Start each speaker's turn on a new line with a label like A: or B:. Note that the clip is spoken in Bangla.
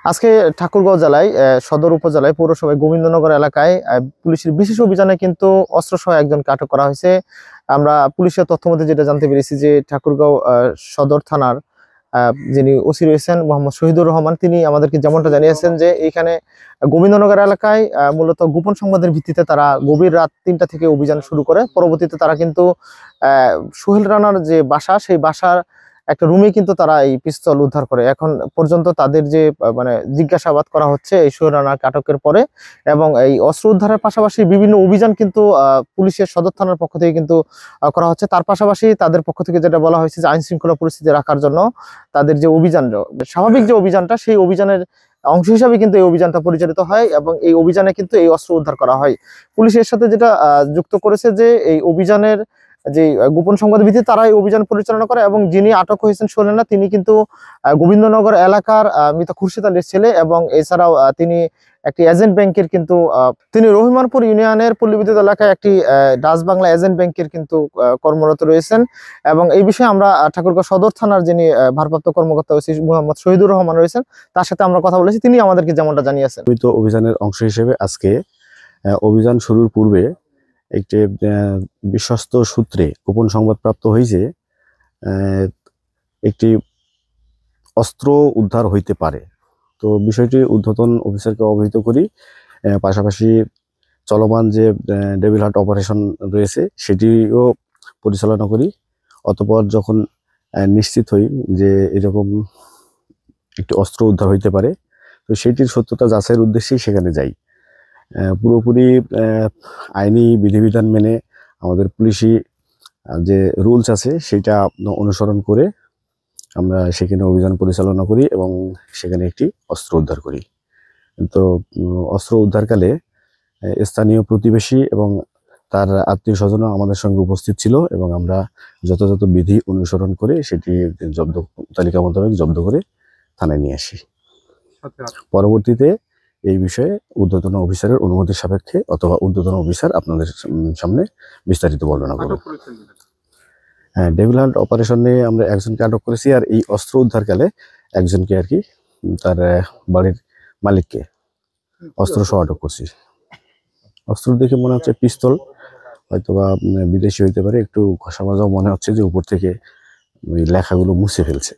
A: আজকে ঠাকুরগাঁও জেলায় সদর উপজেলায় পৌরসভায় গোবিন্দনগর এলাকায় পুলিশের বিশেষ অভিযানে কিন্তু অস্ত্রসহ একজনকে আটক করা হয়েছে। আমরা পুলিশের তথ্য মতে যেটা জানতে পেরেছি যে ঠাকুরগাঁও সদর থানার যিনি ওসি রয়েছেন মোহাম্মদ শহীদুর রহমান, তিনি আমাদেরকে যেমনটা জানিয়েছেন যে এইখানে গোবিন্দনগর এলাকায় মূলত গোপন সংবাদের ভিত্তিতে তারা গভীর রাত ৩টা থেকে অভিযান শুরু করে। পরবর্তীতে তারা কিন্তু সোহেল রানার যে বাসা, সেই বাসার একটা রুমে কিন্তু তারা এই পিস্তল উদ্ধার করে। এখন পর্যন্ত তাদের যে মানে জিজ্ঞাসাবাদ করা হচ্ছে এই সোহেল রানাকে আটকের পরে, এবং এই অস্ত্র উদ্ধারের পাশাপাশি বিভিন্ন অভিযান কিন্তু পুলিশের সদর থানার পক্ষ থেকে কিন্তু করা হচ্ছে। তার পাশাপাশি তাদের পক্ষ থেকে যেটা বলা হয়েছে যে আইন শৃঙ্খলা পরিস্থিতি রাখার জন্য তাদের যে অভিযান, স্বাভাবিক যে অভিযানটা, সেই অভিযানের অংশ হিসাবে কিন্তু এই অভিযানটা পরিচালিত হয় এবং এই অভিযানে কিন্তু এই অস্ত্র উদ্ধার করা হয়। পুলিশের সাথে যেটা যুক্ত করেছে যে এই অভিযানের যে গোপন সংবাদের ভিত্তিতে তারা এই অভিযান পরিচালনা করে, এবং যিনি আটক হয়েছেন সোহেল রানা, তিনি কিন্তু গোবিন্দনগর এলাকার মৃত খুরশিদ আলীর ছেলে, এবং এছাড়াও তিনি একটি এজেন্ট ব্যাংকের কিন্তু তিনি রহিমানপুর ইউনিয়নের পল্লীবিদ্যুৎ এলাকায় একটি ডাচ বাংলা এজেন্ট ব্যাংকের কিন্তু কর্মরত রয়েছেন। এবং এই বিষয়ে আমরা ঠাকুরগাঁও সদর থানার যিনি ভারপ্রাপ্ত কর্মকর্তা মোহাম্মদ শহীদুর রহমান রয়েছেন, তার সাথে আমরা কথা বলেছি। তিনি আমাদেরকে যেমনটা জানিয়েছেন,
B: অভিযানের অংশ হিসেবে আজকে অভিযান শুরুর পূর্বে একটি বিশ্বস্ত সূত্রে গোপন সংবাদ প্রাপ্ত হয়েছে একটি অস্ত্র উদ্ধার হইতে পারে। তো বিষয়টি ঊর্ধ্বতন অফিসারকে অবহিত করি, পাশাপাশি চলমান যে ডেভিল হান্ট অপারেশন রয়েছে সেটিও পরিচালনা করি। অতঃপর যখন নিশ্চিত হই যে এরকম একটি অস্ত্র উদ্ধার হইতে পারে, তো সেটির সত্যতা যাচাইয়ের উদ্দেশ্যেই সেখানে যাই। পুরোপুরি আইনি বিধিবিধান মেনে আমাদের পুলিশি যে রুলস আছে সেটা অনুসরণ করে আমরা সেখানে অভিযান পরিচালনা করি এবং সেখানে একটি অস্ত্র উদ্ধার করি। তো অস্ত্র উদ্ধারকালে স্থানীয় প্রতিবেশী এবং তার আত্মীয় স্বজনও আমাদের সঙ্গে উপস্থিত ছিল, এবং আমরা যথাযথ বিধি অনুসরণ করে সেটি জব্দ তালিকা মোতাবেক জব্দ করে থানায় নিয়ে আসি। পরবর্তীতে এই বিষয়ে ঊর্ধ্বতন অফিসারের অনুমতির সাপেক্ষে অথবা ঊর্ধ্বতন অফিসার আপনাদের সামনে বিস্তারিত বর্ণনা করবেন। হ্যাঁ, ডেভিল হান্ট অপারেশনে আমরা একজনকে আটক করেছি, আর এই অস্ত্র উদ্ধারকালে একজনকে আর কি তার বাড়ির মালিককে অস্ত্র সহ আটক করছি। অস্ত্র দেখে মনে হচ্ছে পিস্তল, হয়তোবা বিদেশি হইতে পারে। একটু ঘষা মাজাও মনে হচ্ছে যে উপর থেকে ওই লেখাগুলো মুছে ফেলছে।